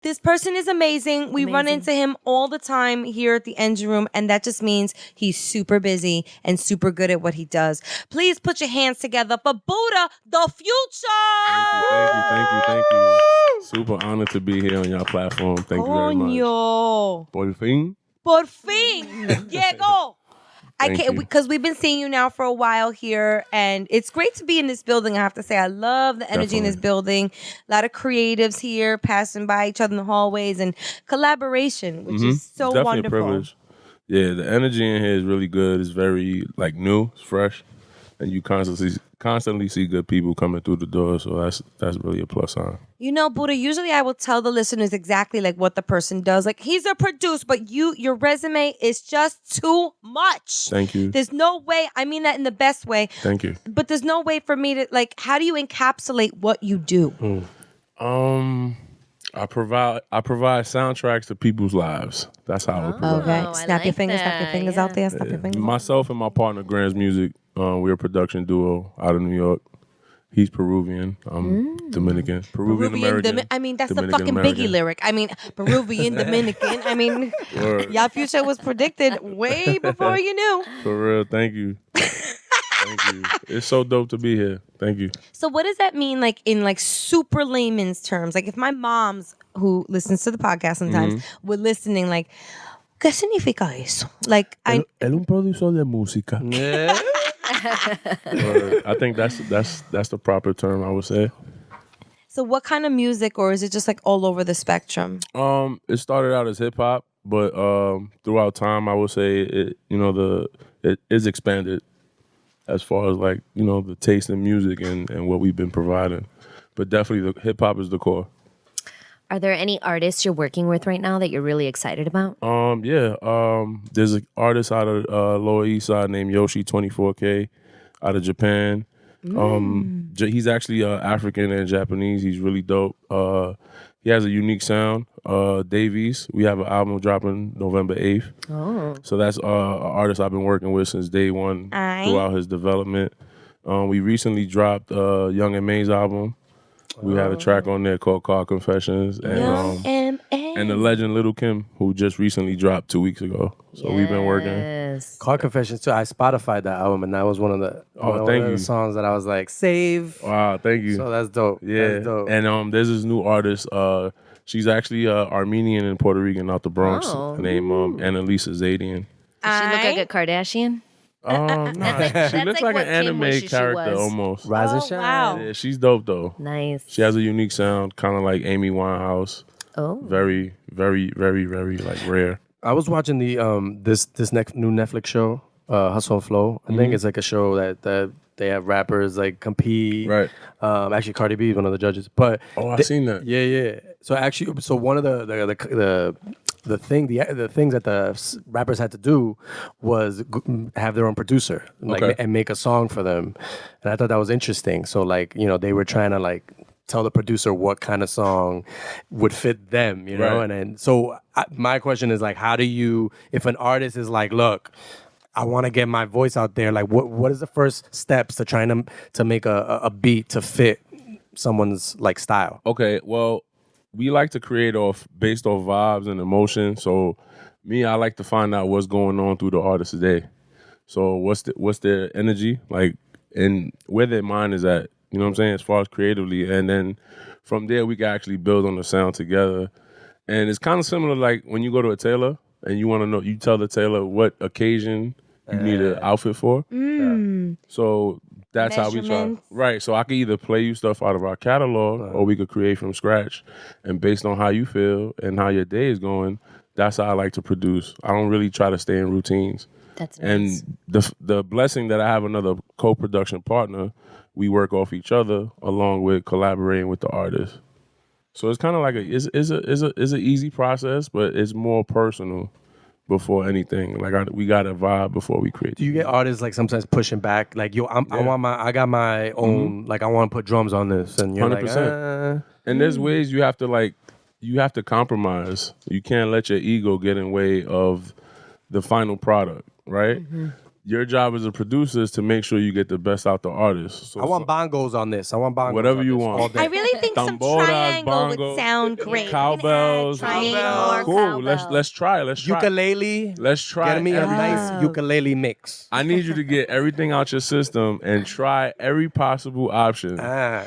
This person is amazing. We run into him all the time here at the engine room, and that just means he's super busy and super good at what he does. Please put your hands together for Buda Da Future. Thank you. Super honored to be here on your platform. Thank you very much. Coño. Por fin. Por fin. Llegó. I Thank can't you. because we've been seeing you now for a while here, and it's great to be in this building. I have to say, I love the energy in this building. A lot of creatives here passing by each other in the hallways and collaboration, which is so Definitely wonderful. a privilege. Yeah, the energy in here is really good. It's very like new, it's fresh, and you constantly see good people coming through the door. So that's really a plus sign. You know, Buddha, usually I will tell the listeners exactly like what the person does. Like, he's a producer, but your resume is just too much. Thank you. There's no way, I mean that in the best way. Thank you. But there's no way for me to, like, how do you encapsulate what you do? I provide soundtracks to people's lives. That's how I provide. Okay. I Snap your like fingers, snap your that, fingers out there, snap your fingers. Myself and my partner Grand's Music, we're a production duo out of New York. He's Peruvian. I'm Dominican. Peruvian American. I mean, that's the Dominican fucking American. Biggie lyric. I mean, Peruvian Dominican. I mean, Word. y'all future was predicted way before you knew. For real, thank you. Thank you. It's so dope to be here. Thank you. So what does that mean, like, in like super layman's terms? Like, if my mom's, who listens to the podcast sometimes, were listening, like, ¿qué significa eso? Like, Él un productor de música. I think that's the proper term, I would say. so what kind of music, or is it just like all over the spectrum? It started out as hip hop, but throughout time, I would say it is expanded as far as like the taste in music and what we've been providing. But definitely, the hip hop is the core. Are there any artists you're working with right now that you're really excited about? There's an artist out of Lower East Side named Yoshi 24K out of Japan. He's actually African and Japanese. He's really dope. He has a unique sound. Davies, we have an album dropping November 8th. Oh. So that's an artist I've been working with since day one throughout his development. We recently dropped Young M.A.'s album. We had a track on there called Car Confessions. And the legend Little Kim, who just recently dropped 2 weeks ago. So we've been working. Yes. Car Confessions too. I Spotified that album, and that was one of the songs that I was like, save. Wow, thank you. So that's dope. Yeah. That's dope. And there's this new artist. She's actually Armenian and Puerto Rican out the Bronx. Oh. Her name Annalisa Zadian. Does she look like a Kardashian? No, she looks like what an Kim anime wishes she character was. almost. Rise and shine. wow. Yeah, she's dope though. Nice. She has a unique sound, kind of like Amy Winehouse. Oh. Very, very, very, very like rare. I was watching the this new Netflix show, Hustle and Flow. I think it's like a show that they have rappers like compete. Right. Actually, Cardi B is one of the judges. But I've seen that. Yeah. So actually, one of the things that the rappers had to do was have their own producer, and make a song for them. And I thought that was interesting. So they were trying to like tell the producer what kind of song would fit them, you know? Right. And then, so my question is like, how do you, if an artist is like, look, I want to get my voice out there, like what is the first steps to trying to make a beat to fit someone's like style? Okay, well, we like to create based off vibes and emotion. So I like to find out what's going on through the artist today. So what's their energy like, and where their mind is at. You know what I'm saying? As far as creatively. And then from there, we can actually build on the sound together. And it's kind of similar like when you go to a tailor and you want to know, you tell the tailor what occasion you need an outfit for. So that's how we try. Measurements. Right. So I could either play you stuff out of our catalog or we could create from scratch. And based on how you feel and how your day is going, that's how I like to produce. I don't really try to stay in routines. That's nice. And the blessing that I have another co-production partner, we work off each other along with collaborating with the artist. So it's kind of like it's an easy process, but it's more personal before anything. Like we got to vibe before we create. Do you get artists like sometimes pushing back, like yo, I got my own, like I want to put drums on this, and you're 100%. like, And there's ways you have to compromise. You can't let your ego get in way of the final product, right? your job as a producer is to make sure you get the best out the artist. So, I want bongos on this. I want bongos. Whatever on you this want. all day. I really think some Tamboras, triangle would bongos, sound great. cowbells. Triangle or Cool. cowbell. Let's try. Let's try. Ukulele. Let's try. Get me a everything. nice ukulele mix. I need you to get everything out your system and try every possible option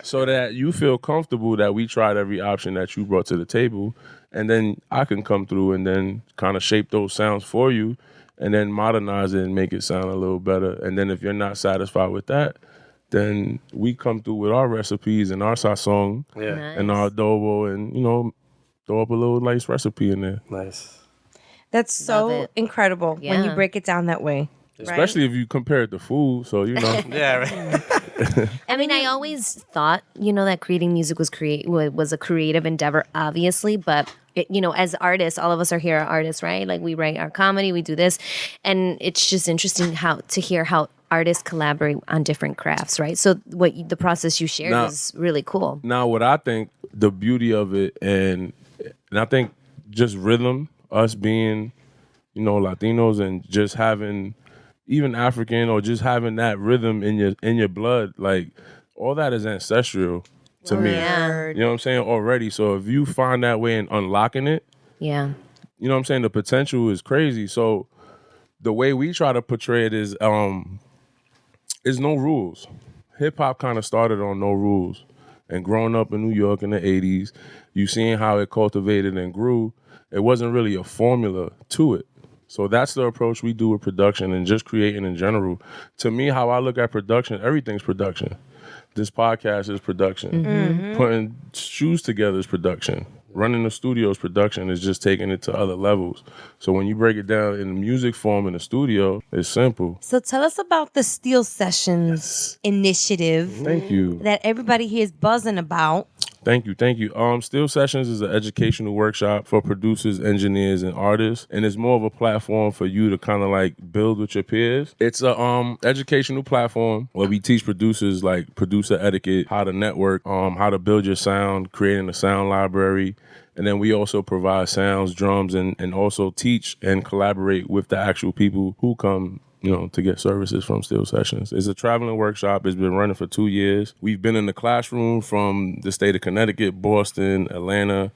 so that you feel comfortable that we tried every option that you brought to the table. And then I can come through and then kind of shape those sounds for you and then modernize it and make it sound a little better. And then if you're not satisfied with that, then we come through with our recipes and our sazon and our adobo and, throw up a little nice recipe in there. Nice. That's so incredible when you Yeah. break it down that way. Especially if you compare it to food, so Yeah, right. I mean, I always thought, that creating music was a creative endeavor, obviously, but as artists, all of us are here are artists, right? Like we write our comedy, we do this, and it's just interesting to hear how artists collaborate on different crafts, right? So the process you shared was really cool. Now, what I think the beauty of it, and I think just rhythm, us being, Latinos, and just having even African or just having that rhythm in your blood, like all that is ancestral to me. Yeah. You know what I'm saying? Already. So if you find that way and unlocking it, Yeah. you know what I'm saying? The potential is crazy. So the way we try to portray it is no rules. Hip hop kind of started on no rules. And growing up in New York in the 80s, you seeing how it cultivated and grew, it wasn't really a formula to it. So that's the approach we do with production and just creating in general. To me, how I look at production, everything's production. This podcast is production. Putting shoes together is production. Running the studio is production. Is just taking it to other levels. So when you break it down in music form in the studio, it's simple. So tell us about the Steel Sessions initiative Thank you. that everybody here is buzzing about. Thank you. Steel Sessions is an educational workshop for producers, engineers, and artists, and it's more of a platform for you to kind of like build with your peers. It's a educational platform where we teach producers like producer etiquette, how to network, how to build your sound, creating a sound library. And then we also provide sounds, drums, and also teach and collaborate with the actual people who come to get services from Steel Sessions. It's a traveling workshop. It's been running for 2 years. We've been in the classroom from the state of Connecticut, Boston, Atlanta.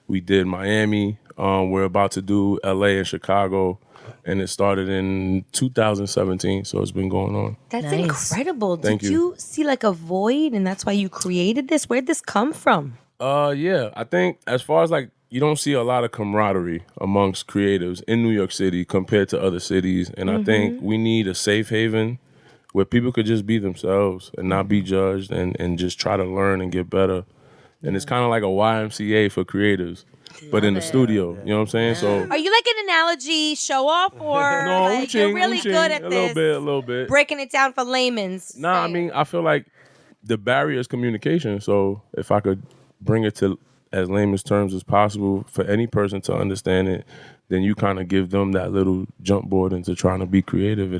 We did Miami. We're about to do LA and Chicago. And it started in 2017, so it's been going on. That's Nice. incredible. Thank Did you. you see like a void and that's why you created this? Where'd this come from? Yeah. I think as far as like, you don't see a lot of camaraderie amongst creatives in New York City compared to other cities. And I think we need a safe haven where people could just be themselves and not be judged and just try to learn and get better. And it's kind of like a YMCA for creatives, but in the studio. You know what I'm saying? So Are you like an analogy show off or no, like, you're really good at a this? little bit. Breaking it down for layman's. Nah, I mean, I feel like the barrier is communication. So if I could bring it to as layman's terms as possible for any person to understand it, then you kind of give them that little jump board into trying to be creative.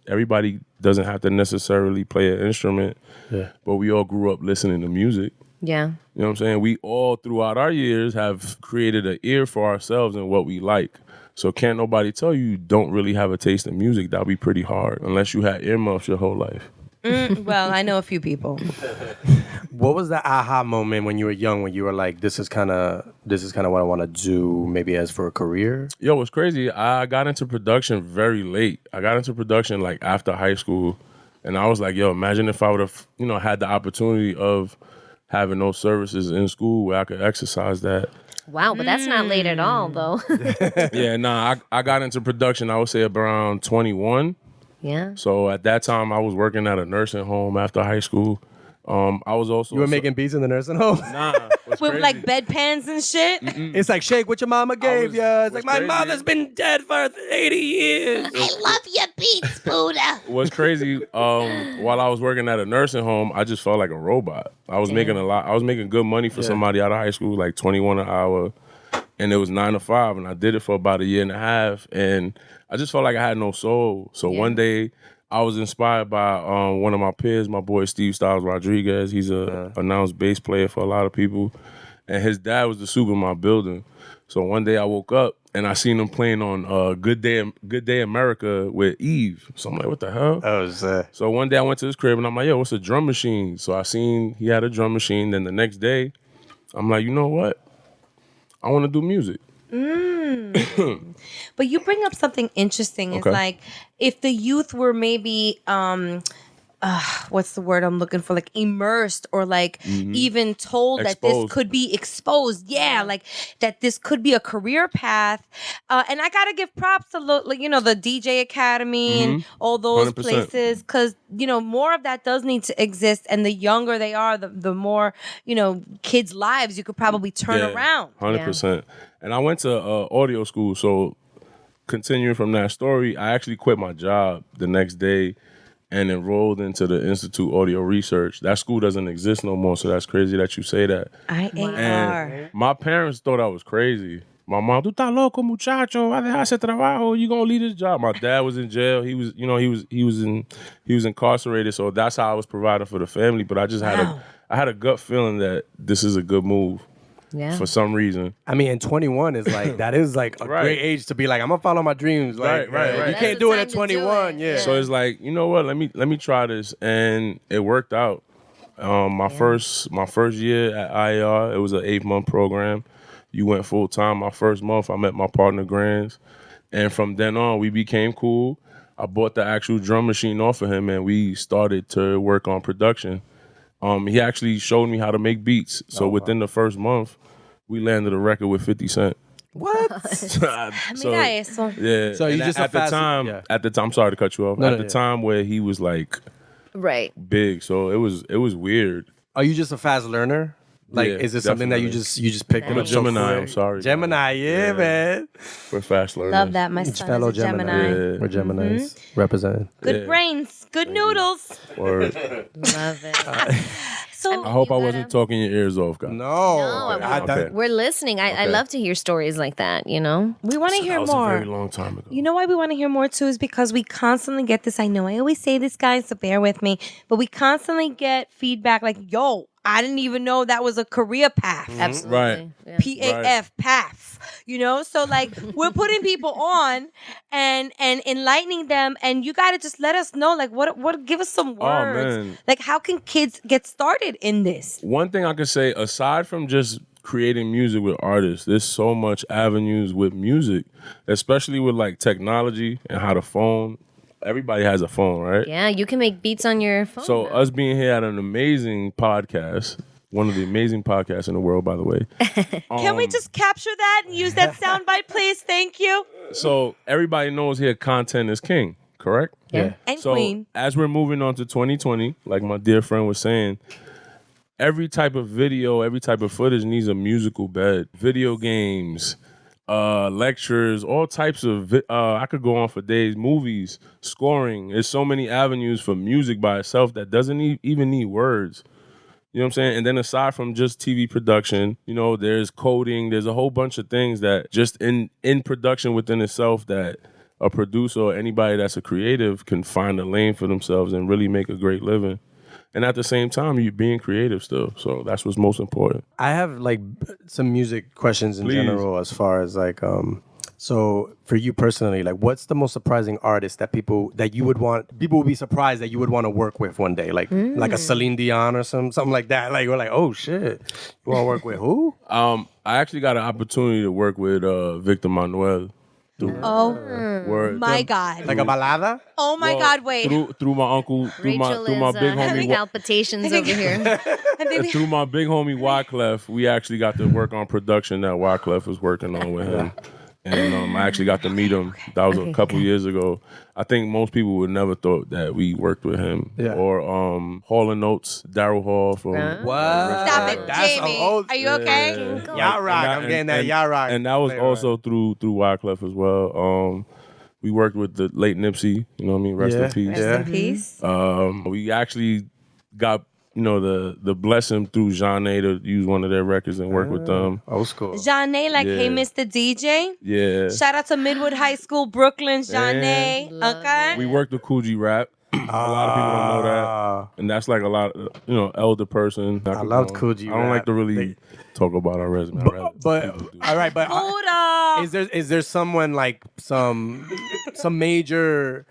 Everybody doesn't have to necessarily play an instrument, but we all grew up listening to music. Yeah. You know what I'm saying? We all throughout our years have created an ear for ourselves and what we like. So can't nobody tell you don't really have a taste in music. That'd be pretty hard unless you had earmuffs your whole life. Well, I know a few people. What was the aha moment when you were young, when you were like, this is kind of what I want to do, maybe as for a career? Yo, what's crazy, I got into production very late. I got into production like after high school. And I was like, yo, imagine if I would have, had the opportunity of having those services in school where I could exercise that. Wow, but that's not late at all, though. Yeah, nah, I got into production, I would say around 21. Yeah. So at that time, I was working at a nursing home after high school. I was also... You were making beats in the nursing home? Nah. What's With crazy? like bedpans and shit. It's like, shake what your mama gave ya. It's like, my crazy. mother's been dead for 80 years. I love your beats, Buddha. What's crazy, while I was working at a nursing home, I just felt like a robot. I was making I was making good money for somebody out of high school, like $21 an hour. And it was 9 to 5, and I did it for about a year and a half. And I just felt like I had no soul. So one day, I was inspired by one of my peers, my boy Steve Styles Rodriguez. He's a announced bass player for a lot of people. And his dad was the soup in my building. So one day I woke up and I seen him playing on Good Day America with Eve. So I'm like, what the hell? Oh, shit. So one day I went to his crib and I'm like, yo, what's a drum machine? So I seen he had a drum machine. Then the next day, I'm like, you know what? I want to do music. But you bring up something interesting. It's like if the youth were maybe what's the word I'm looking for? Like immersed or like even told that this could be exposed. Yeah, like that this could be a career path. And I gotta give props to the DJ Academy and all those 100%. places, because more of that does need to exist. And the younger they are, the more kids' lives you could probably turn around. 100%. And I went to audio school, so continuing from that story, I actually quit my job the next day and enrolled into the Institute Audio Research. That school doesn't exist no more, so that's crazy that you say that. IAR. And my parents thought I was crazy. My mom, tú estás loco, muchacho, va a dejar ese trabajo, you gonna leave this job. My dad was in jail. He was incarcerated, so that's how I was providing for the family. But I just had a gut feeling that this is a good move. Yeah. For some reason. I mean, and 21 is like, that is like a great age to be like, I'm gonna follow my dreams. Like, right. You can't do it at 21. Yeah. So it's like, you know what? Let me try this, and it worked out. My first year at IAR, it was an 8-month program. You went full time. My first month, I met my partner Grants, and from then on, we became cool. I bought the actual drum machine off of him, and we started to work on production. He actually showed me how to make beats. So within the first month, we landed a record with 50 Cent. What? So you just at the time, sorry to cut you off. At the time where he was like big, so it was weird. Are you just a fast learner? Like, is it something that you just picked up? I'm a Gemini. I'm sorry. Gemini, man. We're fast learners. Love that. My son fellow is a Gemini. Yeah. We're Geminis representing. Good brains, good noodles. Word. Love it. So I hope I wasn't talking your ears off, guys. No. We're listening. I love to hear stories like that, We want to hear that was more. a very long time ago. You know why we want to hear more too is because we constantly get this. I know I always say this, guys, so bear with me. But we constantly get feedback like, yo, I didn't even know that was a career path. Absolutely. Right. Yeah. PAF, path. So like we're putting people on and enlightening them, and you gotta just let us know, like what give us some words. Man. Like how can kids get started in this? One thing I could say, aside from just creating music with artists, there's so much avenues with music, especially with like technology and how the phone. Everybody has a phone, right? Yeah, you can make beats on your phone. So us being here at an amazing podcast, one of the amazing podcasts in the world, by the way. Can we just capture that and use that soundbite, please? Thank you. So everybody knows here content is king, correct? Yeah. And So queen. as we're moving on to 2020, like my dear friend was saying, every type of video, every type of footage needs a musical bed. Video games, lectures, all types of I could go on for days. Movies, scoring. There's so many avenues for music by itself that doesn't even need words. You know what I'm saying? And then aside from just TV production, there's coding. There's a whole bunch of things that just in production within itself that a producer or anybody that's a creative can find a lane for themselves and really make a great living. And at the same time, you're being creative still. So that's what's most important. I have like some music questions in general, as far as like, so for you personally, like what's the most surprising artist that people would be surprised that you would want to work with one day? Like a Celine Dion or something like that. Like we're like, oh shit, you want to work with who? I actually got an opportunity to work with Victor Manuel. My God. Like a balada? Oh my God, wait. Through my uncle, through my big homie. Having palpitations over here. Through my big homie Wyclef, we actually got to work on production that Wyclef was working on with him. And I actually got to meet him. That was a couple years ago. I think most people would never thought that we worked with him. Yeah. Or Hall & Notes, Daryl Hall from... What? Stop it, Jamie. Are you okay? Y'all rock. I'm getting that y'all rock. And that was also through Wyclef as well. We worked with the late Nipsey, you know what I mean? Rest in peace. Rest in peace. We actually got... the blessing through Jeanne to use one of their records and work with them. Old school. Jeanne, like, hey, Mr. DJ. Yeah. Shout out to Midwood High School, Brooklyn, Jeanne. Okay. We worked with Coogee Rap. A lot of people don't know that, and that's like a lot of, elder person. I loved Cool G I don't rap. like to really talk about our resume. But all right, but Buddha. is there someone like some major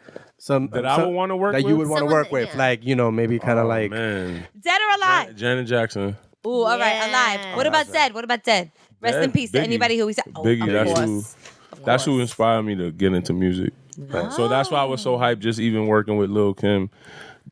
that I would want to work that with? you would want to Someone work that- with, yeah. like maybe kind of like man, Dead or alive? Janet Jackson. Ooh, all right, alive. What about dead? What about dead? Rest in peace to Biggie. anybody who we said. Oh, Biggie, of that's course. that's who inspired me to get into music. So that's why I was so hyped just even working with Lil' Kim.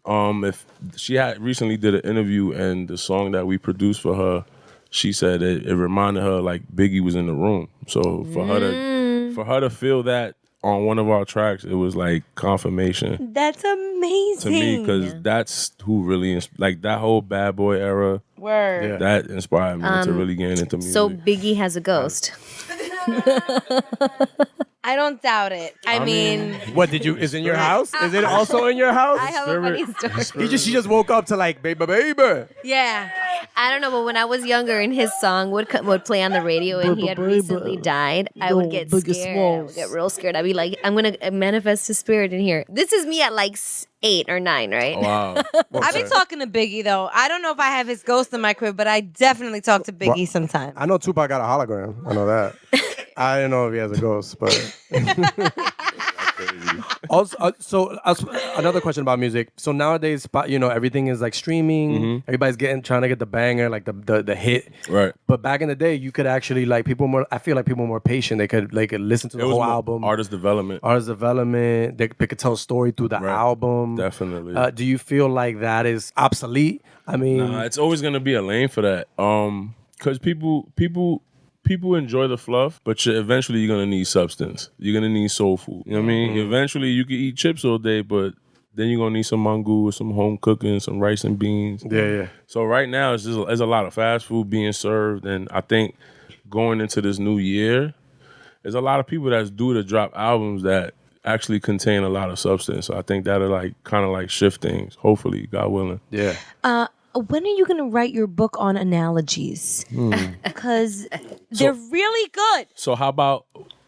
If she had recently did an interview and the song that we produced for her, she said it reminded her like Biggie was in the room. So for her to feel that on one of our tracks, it was like confirmation That's amazing. to me because that's who really like that whole Bad Boy era. Word. Yeah. That inspired me to really get into music. So Biggie has a ghost. I don't doubt it. I mean, what did you? Is in your house? Is it also in your house? I have a funny story. She just woke up to like baby. yeah. I don't know, but when I was younger and his song would play on the radio and he had recently died, I would get scared. I would get real scared. I'd be like, I'm going to manifest his spirit in here. This is me at like 8 or 9, right? Wow. I've been talking to Biggie though. I don't know if I have his ghost in my crib, but I definitely talk to Biggie sometimes. I know Tupac got a hologram. I know that. I didn't know if he has a ghost, but. Also, another question about music. So nowadays, everything is like streaming. Everybody's trying to get the banger, like the hit. Right. But back in the day, you could actually I feel like people were more patient. They could listen to the whole album. Artist development. They could tell a story through the album. Definitely. Do you feel like that is obsolete? I mean, Nah, it's always gonna be a lane for that. Because people enjoy the fluff, but eventually you're gonna need substance. You're gonna need soul food. You know what I mean? Eventually you can eat chips all day, but then you're gonna need some mango, some home cooking, some rice and beans. yeah. So right now there's a lot of fast food being served, and I think going into this new year, there's a lot of people that's due to drop albums that actually contain a lot of substance. So I think that'll kind of shift things. Hopefully, God willing. Yeah. When are you going to write your book on analogies? Because they're really good. So how about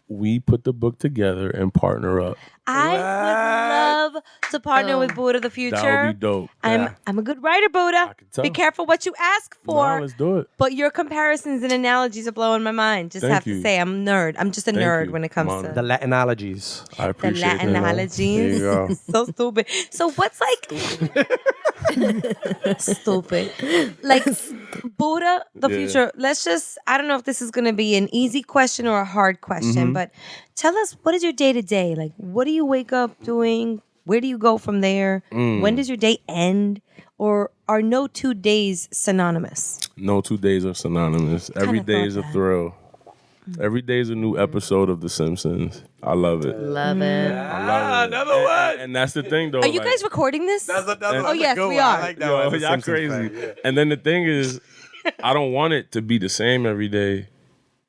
we put the book together and partner up? I would love to partner with Buda Da Future. That would be dope. I'm a good writer, Buddha. can tell. Be careful what you ask for. No, let's do it. But your comparisons and analogies are blowing my mind. Just Thank have you. to say, I'm a nerd. I'm just a nerd you, when it comes Mom. to The Latinologies. I the appreciate Latin that. analogies. There you go. So stupid. So what's stupid? Like Buddha, the Yeah. future. Let's just, I don't know if this is going to be an easy question or a hard question, but tell us, what is your day to day? Like, what do you wake up doing? Where do you go from there? When does your day end? Or are no 2 days synonymous? No 2 days are synonymous. Every Kinda day thought is a that. thrill. Every day is a new episode of The Simpsons. I love it. Love it. I love it. Another one. And that's the thing, though. Are you guys recording this? Oh, yes, we are. I like that Yo, one. That's a y'all Simpsons crazy. fan, yeah. And then the thing is, I don't want it to be the same every day.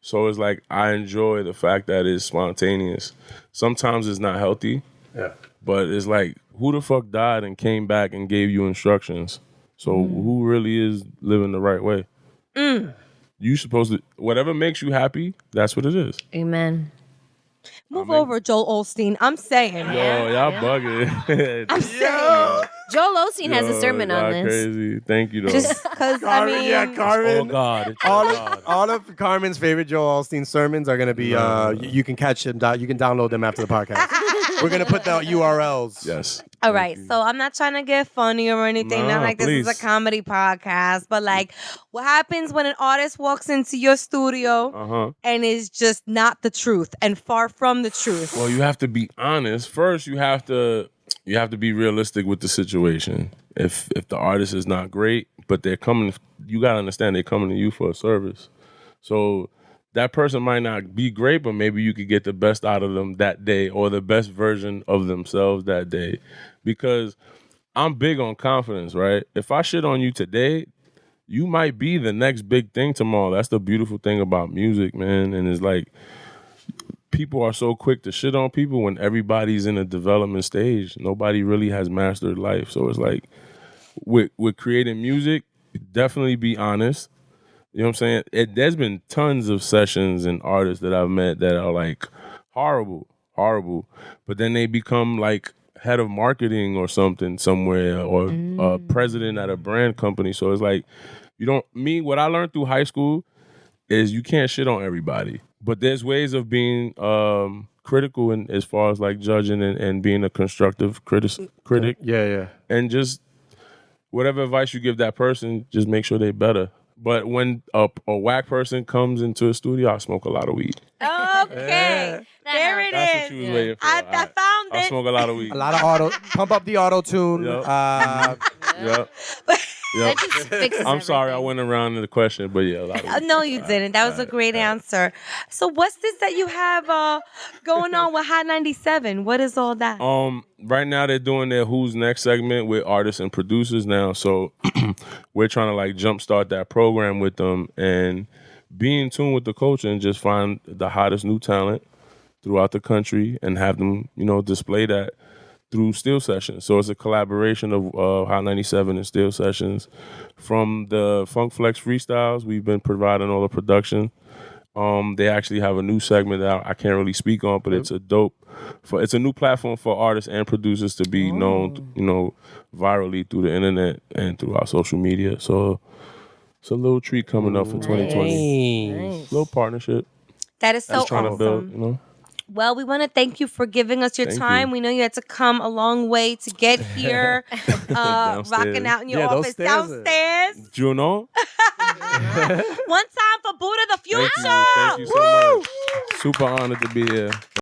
So it's like I enjoy the fact that it's spontaneous. Sometimes it's not healthy, but it's like, who the fuck died and came back and gave you instructions? So who really is living the right way? You supposed to, whatever makes you happy, that's what it is. Amen. Move over, Joel Osteen. I'm saying. Yo, y'all bugging. I'm saying. Joel Osteen has a sermon on y'all this. crazy. Thank you, though. Just because, I mean. Carmen. Oh, God. It's God. All of Carmen's favorite Joel Osteen sermons are going to be, you can catch them, you can download them after the podcast. We're going to put the URLs. Yes. All right, so I'm not trying to get funny or anything. Nah, Not like this is please. a comedy podcast, but like, what happens when an artist walks into your studio and is just not the truth and far from the truth? Well, you have to be honest. First, you have to be realistic with the situation. If the artist is not great, but they're coming, you gotta understand they're coming to you for a service. So that person might not be great, but maybe you could get the best out of them that day or the best version of themselves that day. Because I'm big on confidence, right? If I shit on you today, you might be the next big thing tomorrow. That's the beautiful thing about music, man. And it's like, people are so quick to shit on people when everybody's in a development stage. Nobody really has mastered life. So it's like, with creating music, definitely be honest. You know what I'm saying? There's been tons of sessions and artists that I've met that are like horrible, but then they become like head of marketing or something somewhere, or president at a brand company. So it's like, what I learned through high school is you can't shit on everybody. But there's ways of being critical in as far as like judging and being a constructive critic. Yeah. And just whatever advice you give that person, just make sure they're better. But when a whack person comes into a studio, I smoke a lot of weed. Okay. There it That's what is. you was waiting for. I found I it. smoke a lot of weed. A lot of pump up the auto tune. Yep. Yep. That just fixes I'm sorry I everything. went around in the question, but yeah, a lot of weed. No, you didn't. That was a great answer. So what's this that you have going on with Hot 97? What is all that? Right now they're doing their Who's Next segment with artists and producers now. So we're trying to like jumpstart that program with them and be in tune with the culture and just find the hottest new talent throughout the country and have them, display that through Steel Sessions. So it's a collaboration of Hot 97 and Steel Sessions. From the Funk Flex freestyles, we've been providing all the production. They actually have a new segment that I can't really speak on, but it's a new platform for artists and producers to be known, virally through the internet and through our social media. So it's a little treat coming up for 2020. Nice. Little partnership. That is so Just trying awesome. to build, Well, we want to thank you for giving us your Thank time. you. We know you had to come a long way to get here, rocking out in your those office stairs downstairs. Juno, One time for Buddha the Future. thank you so much. Super honored to be here.